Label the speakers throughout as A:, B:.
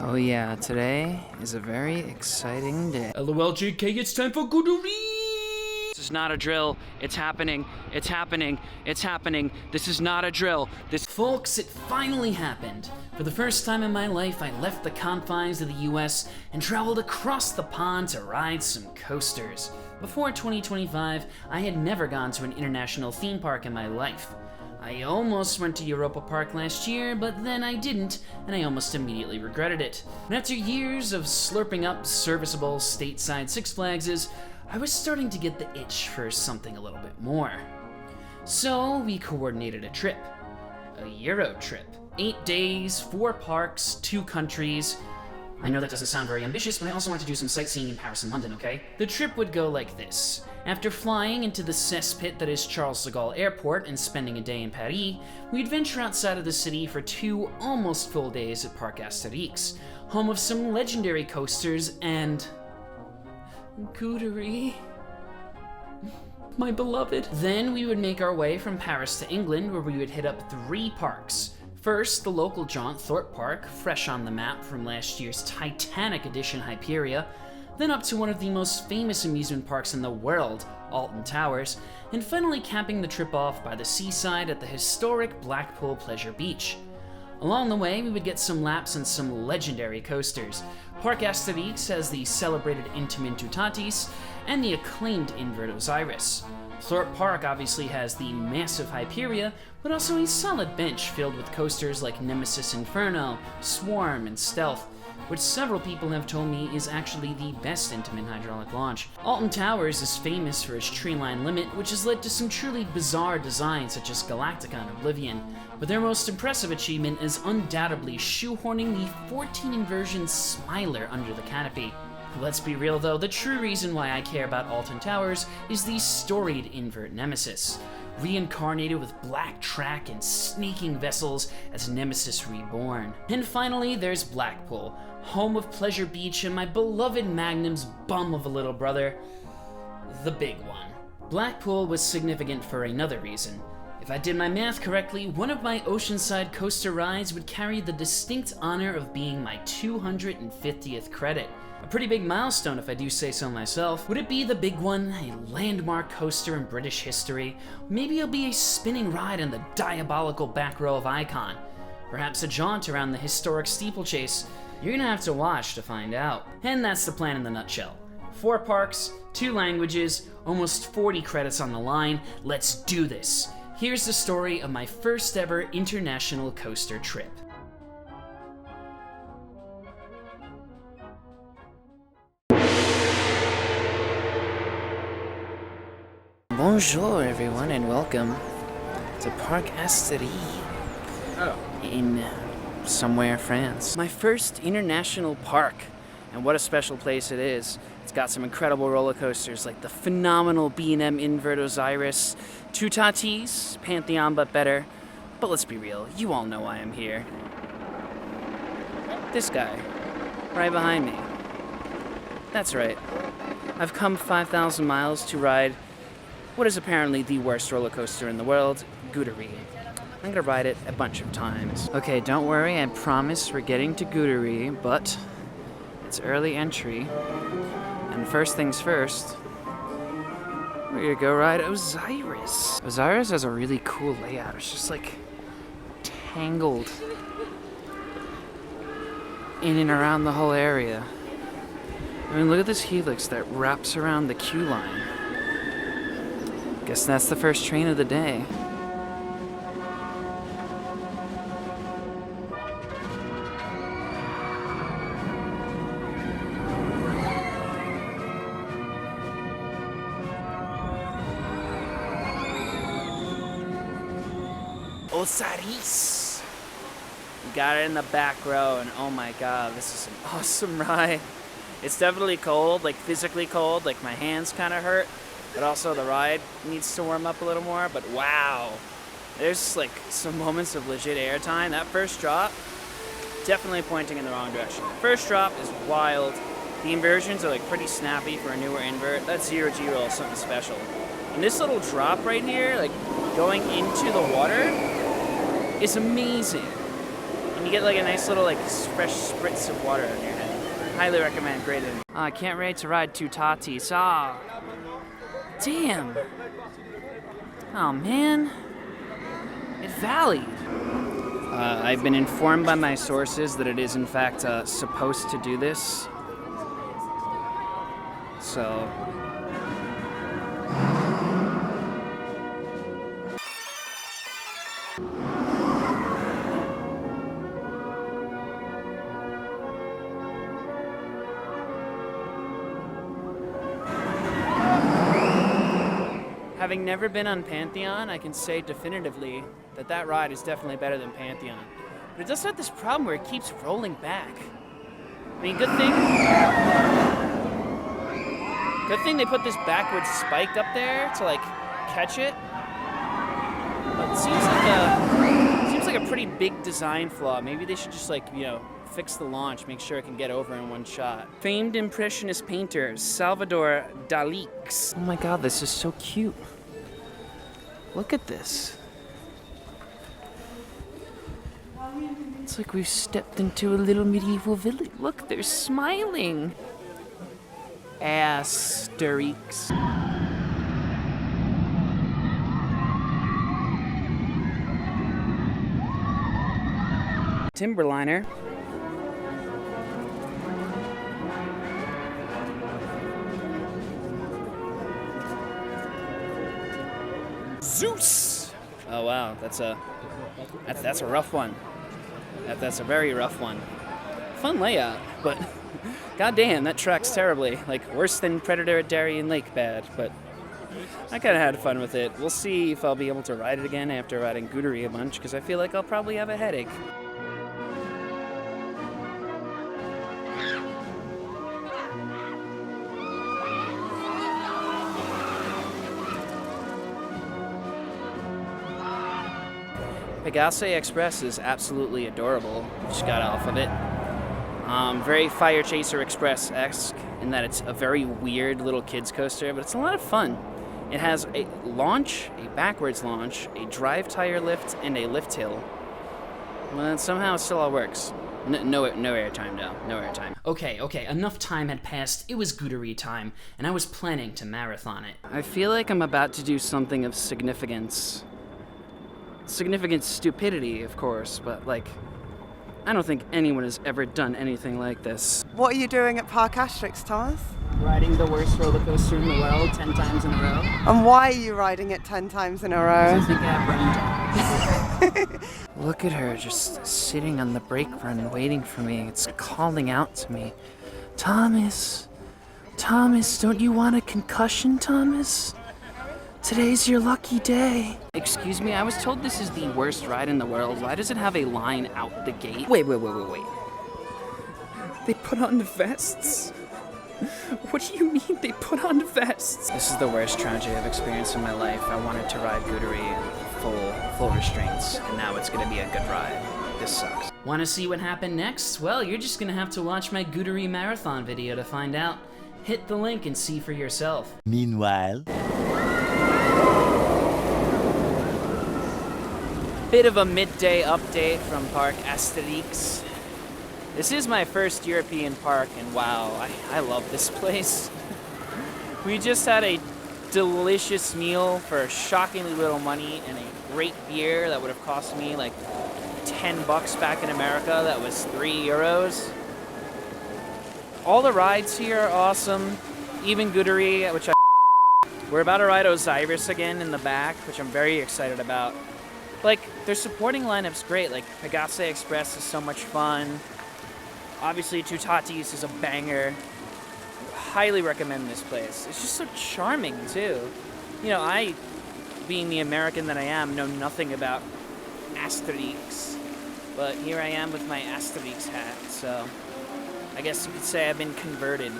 A: Oh yeah, today is a very exciting day.
B: LOL JK, it's time for Goodery!
C: This is not a drill. It's happening. It's happening. It's happening. This is not a drill.
B: Folks, it finally happened. For the first time in my life, I left the confines of the US and traveled across the pond to ride some coasters. Before 2025, I had never gone to an international theme park in my life. I almost went to Europa Park last year, but then I didn't, and I almost immediately regretted it. And after years of slurping up serviceable stateside Six Flagses, I was starting to get the itch for something a little bit more. So we coordinated a trip. A Euro trip. 8 days, 4 parks, 2 countries. I know that doesn't sound very ambitious, but I also want to do some sightseeing in Paris and London, okay? The trip would go like this. After flying into the cesspit that is Charles de Gaulle Airport and spending a day in Paris, we'd venture outside of the city for 2 almost full days at Parc Asterix, home of some legendary coasters and... Goodery. My beloved. Then we would make our way from Paris to England, where we would hit up 3 parks. First, the local jaunt, Thorpe Park, fresh on the map from last year's Titanic edition Hyperia, then up to one of the most famous amusement parks in the world, Alton Towers, and finally capping the trip off by the seaside at the historic Blackpool Pleasure Beach. Along the way, we would get some laps on some legendary coasters. Parc Asterix has the celebrated Intamin Tatis and the acclaimed Invert Osiris. Thorpe Park obviously has the massive Hyperia, but also a solid bench filled with coasters like Nemesis Inferno, Swarm, and Stealth, which several people have told me is actually the best Intamin hydraulic launch. Alton Towers is famous for its tree-line limit, which has led to some truly bizarre designs such as Galactica and Oblivion, but their most impressive achievement is undoubtedly shoehorning the 14 inversion Smiler under the canopy. Let's be real though, the true reason why I care about Alton Towers is the storied invert Nemesis, reincarnated with black track and sneaking vessels as Nemesis Reborn. And finally, there's Blackpool, home of Pleasure Beach and my beloved Magnum's bum of a little brother, the big one. Blackpool was significant for another reason. If I did my math correctly, one of my oceanside coaster rides would carry the distinct honor of being my 250th credit. A pretty big milestone if I do say so myself. Would it be the big one, a landmark coaster in British history? Maybe it'll be a spinning ride in the diabolical back row of Icon. Perhaps a jaunt around the historic steeplechase. You're gonna have to watch to find out. And that's the plan in the nutshell. 4 parks, 2 languages, almost 40 credits on the line. Let's do this. Here's the story of my first ever international coaster trip.
A: Bonjour everyone and welcome to Parc Asterix in somewhere France. My first international park, and what a special place it is. It's got some incredible roller coasters like the phenomenal B&M Invert Osiris, Two Tatis, Pantheon but better. But let's be real, you all know why I'm here. This guy, right behind me. That's right. I've come 5,000 miles to ride what is apparently the worst roller coaster in the world, Goodery. I'm gonna ride it a bunch of times. Okay, don't worry, I promise we're getting to Goodery, but it's early entry. And first things first, we're gonna go ride Osiris. Osiris has a really cool layout. It's just like tangled in and around the whole area. I mean, look at this helix that wraps around the queue line. Guess that's the first train of the day. Osiris! We got it in the back row, and oh my god, this is an awesome ride. It's definitely cold, like physically cold, like my hands kind of hurt. But also the ride needs to warm up a little more, but wow. There's like some moments of legit airtime. That first drop, definitely pointing in the wrong direction. First drop is wild. The inversions are like pretty snappy for a newer invert. That 0G roll is something special. And this little drop right here, like going into the water, is amazing. I And you get like a nice little like fresh spritz of water on your head. Highly recommend, great in. I can't wait to ride two Tatis. Ah, damn. Oh man, it valleyed. I've been informed by my sources that it is in fact supposed to do this. So. Having never been on Pantheon, I can say definitively that that ride is definitely better than Pantheon. But it does have this problem where it keeps rolling back. I mean, good thing they put this backwards spike up there to like catch it. But it seems like a pretty big design flaw. Maybe they should just like, you know, fix the launch, make sure it can get over in one shot. Famed Impressionist painter Salvador Dalí. Oh my god, this is so cute. Look at this. It's like we've stepped into a little medieval village. Look, they're smiling. Asterix. Timberliner. Zeus. Oh wow, that's a rough one. That's a very rough one. Fun layout, but goddamn, that tracks terribly. Like worse than Predator at Darien Lake bad, but I kind of had fun with it. We'll see if I'll be able to ride it again after riding Goodery a bunch, because I feel like I'll probably have a headache. Pegasus Express is absolutely adorable. Just got off of it. Very Fire Chaser Express-esque in that it's a very weird little kids coaster, but it's a lot of fun. It has a launch, a backwards launch, a drive tire lift, and a lift hill. Well, somehow it still all works. No airtime though. No airtime.
B: Okay, enough time had passed. It was Goodery time, and I was planning to marathon it.
A: I feel like I'm about to do something of significance. Significant stupidity, of course, but like, I don't think anyone has ever done anything like this.
D: What are you doing at Parc Asterix, Thomas?
A: Riding the worst roller coaster in the world 10 times in a row.
D: And why are you riding it 10 times in a row?
A: I think I have brain damage. Look at her just sitting on the brake run waiting for me. It's calling out to me. Thomas, don't you want a concussion, Thomas? Today's your lucky day. Excuse me, I was told this is the worst ride in the world. Why does it have a line out the gate? Wait. They put on the vests? What do you mean they put on vests? This is the worst tragedy I've experienced in my life. I wanted to ride Goodery in full restraints, and now it's gonna be a good ride. This sucks.
B: Want to see what happened next? Well, you're just gonna have to watch my Goodery marathon video to find out. Hit the link and see for yourself.
E: Meanwhile...
A: Bit of a midday update from Parc Asterix. This is my first European park, and wow, I love this place. We just had a delicious meal for shockingly little money and a great beer that would have cost me like $10 back in America. That was €3. All the rides here are awesome, even Goodery, which we're about to ride Osiris again in the back, which I'm very excited about. Like, their supporting lineup's great. Like, Pegasus Express is so much fun. Obviously, Two Tatis is a banger. Highly recommend this place. It's just so charming, too. You know, I, being the American that I am, know nothing about Asterix. But here I am with my Asterix hat, so I guess you could say I've been converted.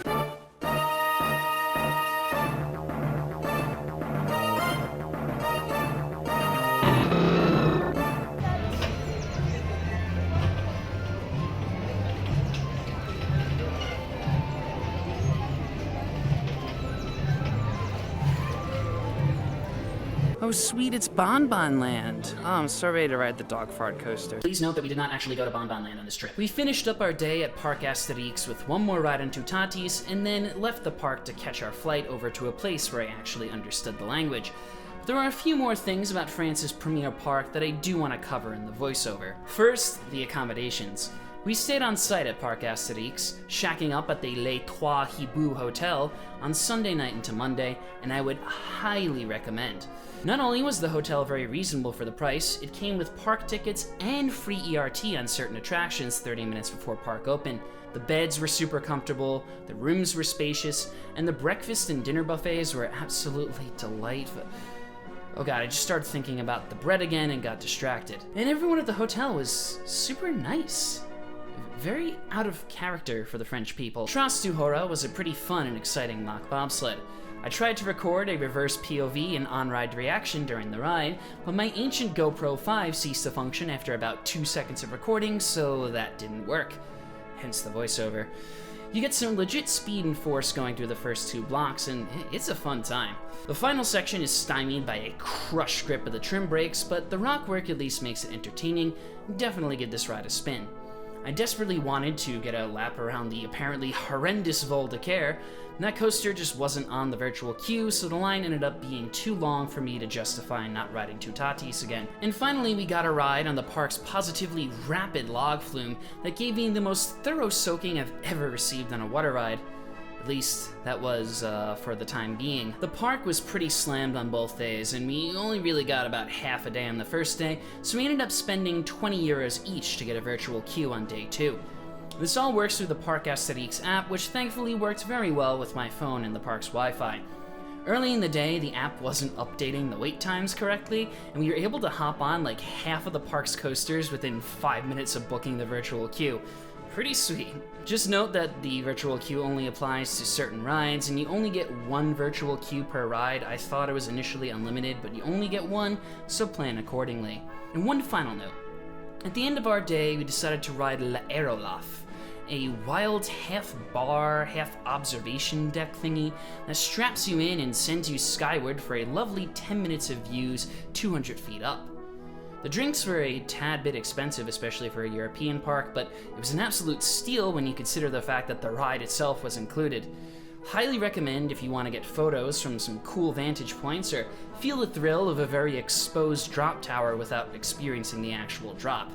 A: Oh, sweet, it's Bonbon Land. Oh, I'm so ready to ride the dog fart coaster.
B: Please note that we did not actually go to Bonbon Land on this trip. We finished up our day at Parc Asterix with one more ride on Two Tatis, and then left the park to catch our flight over to a place where I actually understood the language. There are a few more things about France's premier park that I do want to cover in the voiceover. First, the accommodations. We stayed on site at Parc Asterix, shacking up at the Les Trois Hiboux Hotel on Sunday night into Monday, and I would highly recommend. Not only was the hotel very reasonable for the price, it came with park tickets and free ERT on certain attractions 30 minutes before park open. The beds were super comfortable, the rooms were spacious, and the breakfast and dinner buffets were absolutely delightful. Oh god, I just started thinking about the bread again and got distracted. And everyone at the hotel was super nice. Very out of character for the French people. Chant du Depart was a pretty fun and exciting mock bobsled. I tried to record a reverse POV and on-ride reaction during the ride, but my ancient GoPro 5 ceased to function after about 2 seconds of recording, so that didn't work. Hence the voiceover. You get some legit speed and force going through the first 2 blocks, and it's a fun time. The final section is stymied by a crushed grip of the trim brakes, but the rock work at least makes it entertaining. Definitely give this ride a spin. I desperately wanted to get a lap around the apparently horrendous Vol de Care, and that coaster just wasn't on the virtual queue, so the line ended up being too long for me to justify not riding Two Tatis again. And finally, we got a ride on the park's positively rapid log flume that gave me the most thorough soaking I've ever received on a water ride. At least, that was, for the time being. The park was pretty slammed on both days, and we only really got about half a day on the first day, so we ended up spending 20 euros each to get a virtual queue on day 2. This all works through the Parc Asterix app, which thankfully worked very well with my phone and the park's Wi-Fi. Early in the day, the app wasn't updating the wait times correctly, and we were able to hop on like half of the park's coasters within 5 minutes of booking the virtual queue. Pretty sweet. Just note that the virtual queue only applies to certain rides, and you only get 1 virtual queue per ride. I thought it was initially unlimited, but you only get 1, so plan accordingly. And one final note. At the end of our day, we decided to ride l'Aérolaf, a wild half-bar, half-observation deck thingy that straps you in and sends you skyward for a lovely 10 minutes of views 200 feet up. The drinks were a tad bit expensive, especially for a European park, but it was an absolute steal when you consider the fact that the ride itself was included. Highly recommend if you want to get photos from some cool vantage points or feel the thrill of a very exposed drop tower without experiencing the actual drop.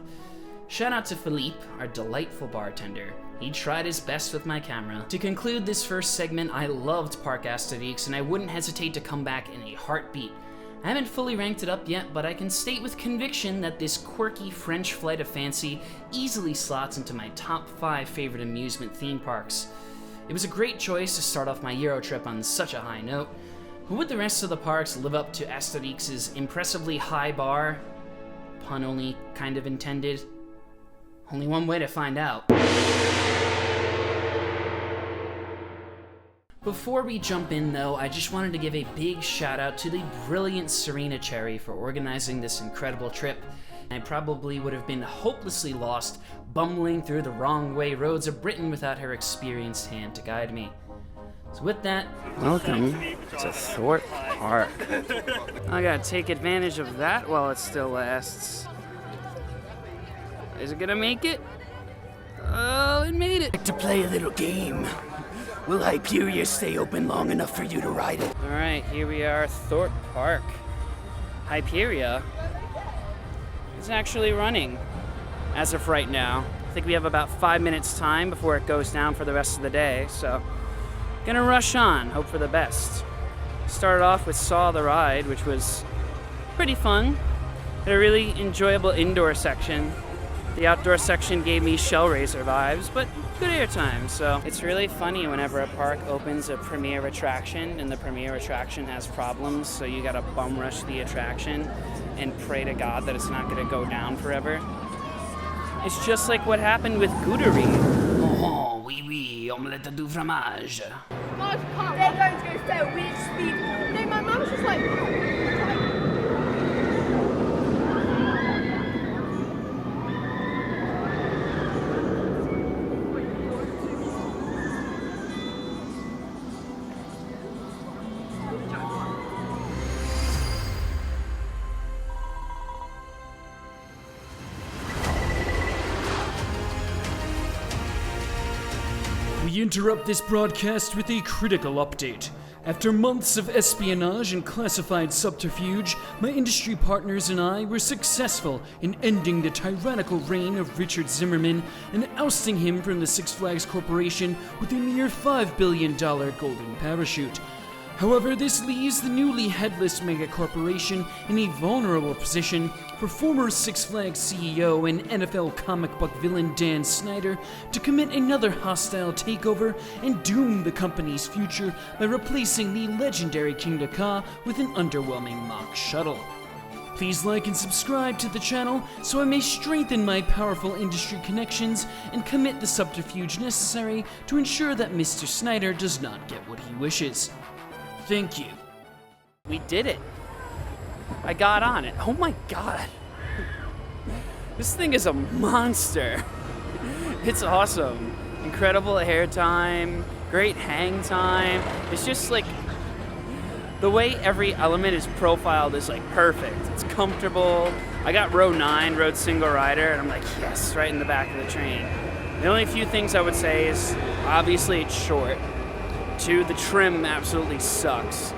B: Shout out to Philippe, our delightful bartender. He tried his best with my camera. To conclude this first segment, I loved Parc Asterix, and I wouldn't hesitate to come back in a heartbeat. I haven't fully ranked it up yet, but I can state with conviction that this quirky French flight of fancy easily slots into my top 5 favorite amusement theme parks. It was a great choice to start off my Euro trip on such a high note, but would the rest of the parks live up to Asterix's impressively high bar? Pun only kind of intended. Only one way to find out. Before we jump in though, I just wanted to give a big shout out to the brilliant Serena Cherry for organizing this incredible trip. I probably would have been hopelessly lost, bumbling through the wrong way roads of Britain without her experienced hand to guide me. So with that,
A: welcome to Thorpe Park. I gotta take advantage of that while it still lasts. Is it gonna make it? Oh, it made it.
E: To play a little game. Will Hyperia stay open long enough for you to ride it?
A: All right, here we are, Thorpe Park. Hyperia is actually running as of right now. I think we have about 5 minutes time before it goes down for the rest of the day, so gonna rush on, hope for the best. Started off with Saw the Ride, which was pretty fun. Had a really enjoyable indoor section. The outdoor section gave me Shellraiser vibes, but good airtime, so it's really funny whenever a park opens a premier attraction and the premier attraction has problems, so you gotta bum rush the attraction and pray to God that it's not gonna go down forever. It's just like what happened with Goodery.
E: Oh, oui, oui, omelette du fromage.
F: They're going to go fail with speed. No, my mum's just like...
B: We interrupt this broadcast with a critical update. After months of espionage and classified subterfuge, my industry partners and I were successful in ending the tyrannical reign of Richard Zimmerman and ousting him from the Six Flags Corporation with a mere $5 billion golden parachute. However, this leaves the newly headless megacorporation in a vulnerable position for former Six Flags CEO and NFL comic book villain Dan Snyder to commit another hostile takeover and doom the company's future by replacing the legendary King Dakar with an underwhelming mock shuttle. Please like and subscribe to the channel so I may strengthen my powerful industry connections and commit the subterfuge necessary to ensure that Mr. Snyder does not get what he wishes. Thank you.
A: We did it. I got on it. Oh my god. This thing is a monster. It's awesome. Incredible air time, great hang time. It's just like the way every element is profiled is like perfect. It's comfortable. I got row 9, rode single rider, and I'm like, yes, right in the back of the train. The only few things I would say is obviously it's short. 2, the trim absolutely sucks.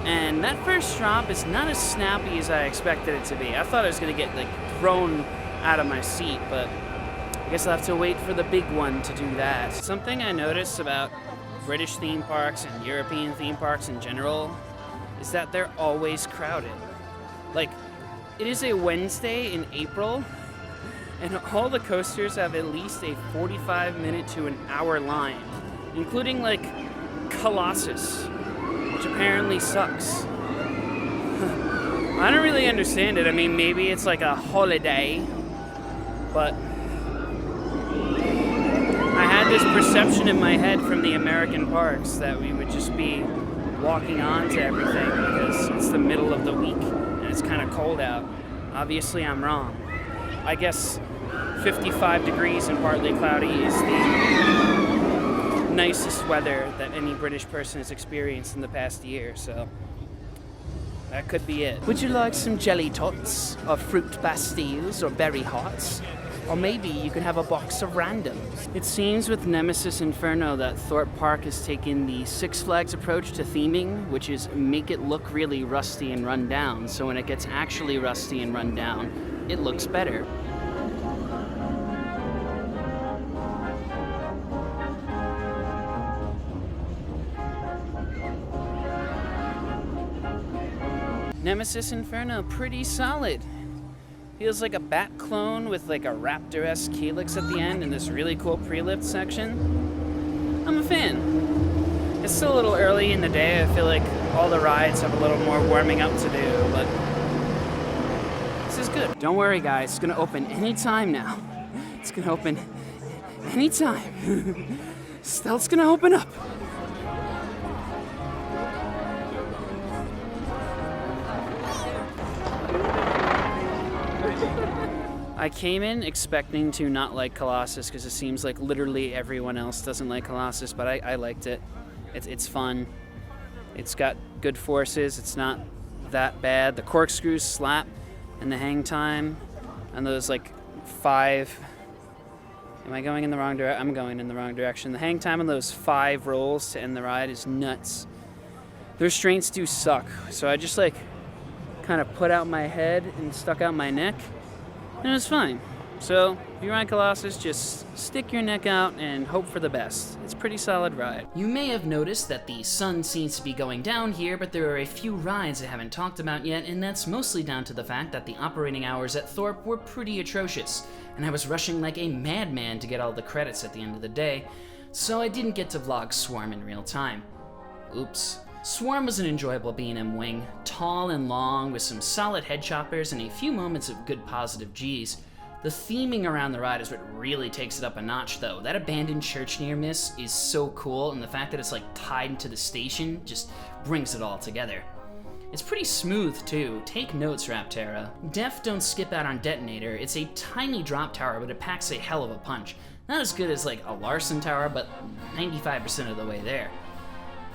A: And that first drop is not as snappy as I expected it to be. I thought I was gonna get like thrown out of my seat, but I guess I'll have to wait for the big one to do that. Something I noticed about British theme parks and European theme parks in general is that they're always crowded. Like, it is a Wednesday in April, and all the coasters have at least a 45-minute to an hour line, including like Colossus, which apparently sucks. I don't really understand it. I mean, maybe it's like a holiday, but I had this perception in my head from the American parks that we would just be walking on to everything because it's the middle of the week and it's kind of cold out. Obviously, I'm wrong. I guess 55 degrees and partly cloudy is the nicest weather that any British person has experienced in the past year, so that could be it. Would you like some jelly tots, or fruit pastilles, or berry hearts? Or maybe you can have a box of randoms. It seems with Nemesis Inferno that Thorpe Park has taken the Six Flags approach to theming, which is make it look really rusty and run down, so when it gets actually rusty and run down, it looks better. Nemesis Inferno, pretty solid. Feels like a bat clone with like a Raptor-esque helix at the end and this really cool pre-lift section. I'm a fan. It's still a little early in the day. I feel like all the rides have a little more warming up to do, but this is good. Don't worry guys, it's gonna open anytime now. It's gonna open anytime. Stealth's gonna open up. I came in expecting to not like Colossus because it seems like literally everyone else doesn't like Colossus, but I liked it. It's fun. It's got good forces. It's not that bad. The corkscrews slap and the hang time and those like 5... Am I going in the wrong direction? I'm going in the wrong direction. The hang time on those 5 rolls to end the ride is nuts. The restraints do suck, so I just like kind of put out my head and stuck out my neck. And it was fine. So, if you ride Colossus, just stick your neck out and hope for the best. It's a pretty solid ride.
B: You may have noticed that the sun seems to be going down here, but there are a few rides I haven't talked about yet, and that's mostly down to the fact that the operating hours at Thorpe were pretty atrocious, and I was rushing like a madman to get all the credits at the end of the day, so I didn't get to vlog Swarm in real time. Oops. Swarm was an enjoyable B&M wing, tall and long with some solid head choppers and a few moments of good positive G's. The theming around the ride is what really takes it up a notch though. That abandoned church near miss is so cool, and the fact that it's like tied to the station just brings it all together. It's pretty smooth too. Take notes, Raptera. Def don't skip out on Detonator. It's a tiny drop tower, but it packs a hell of a punch. Not as good as like a Larson tower, but 95% of the way there.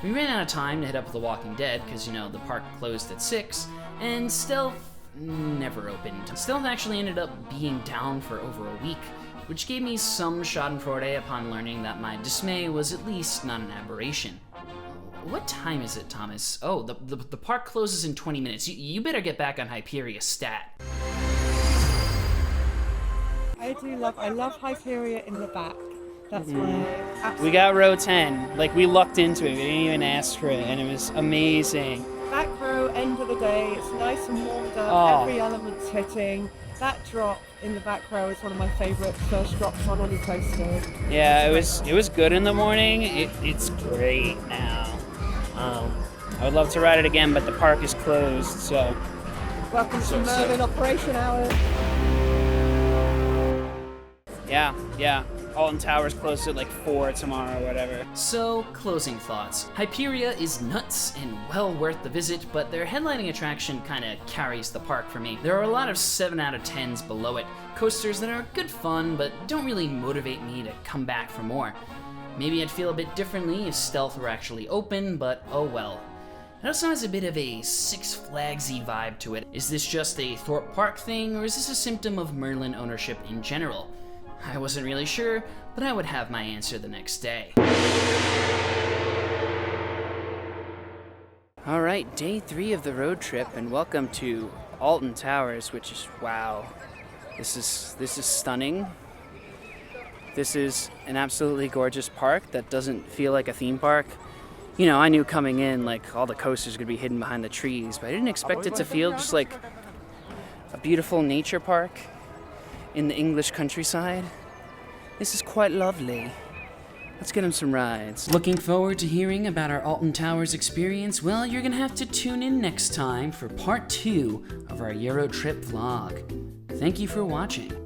B: We ran out of time to hit up The Walking Dead because, you know, the park closed at 6, and Stealth never opened. Stealth actually ended up being down for over a week. which gave me some schadenfreude upon learning that my dismay was at least not an aberration. What time is it, Thomas? Oh, the park closes in 20 minutes. You better get back on Hyperia stat.
D: I love Hyperia in the back. That's my absolute
A: We got row 10. Like, we lucked into it. We didn't even ask for it, and it was amazing.
D: back row, end of the day. It's nice and warmed up.
A: Oh.
D: Every element's hitting. That drop in the back row is one of my favourite first drops on any coaster.
A: Yeah, it was good in the morning. It's great now. I would love to ride it again, but the park is closed, so...
D: Welcome to Merlin Operation Hours.
A: Yeah. Alton Towers closed at like 4 tomorrow or whatever.
B: So, closing thoughts. Hyperia is nuts and well worth the visit, but their headlining attraction kinda carries the park for me. There are a lot of 7 out of 10s below it, coasters that are good fun, but don't really motivate me to come back for more. Maybe I'd feel a bit differently if Stealth were actually open, but oh well. It also has a bit of a Six Flagsy vibe to it. Is this just a Thorpe Park thing, or is this a symptom of Merlin ownership in general? I wasn't really sure, but I would have my answer the next day.
A: Alright, day 3 of the road trip, and welcome to Alton Towers, which is, wow. This is stunning. This is an absolutely gorgeous park that doesn't feel like a theme park. You know, I knew coming in, like, all the coasters could be hidden behind the trees, but I didn't expect it to feel just like a beautiful nature park in the English countryside. This is quite lovely. Let's get him some rides.
B: Looking forward to hearing about our Alton Towers experience? Well, you're gonna have to tune in next time for part 2 of our Euro trip vlog. Thank you for watching.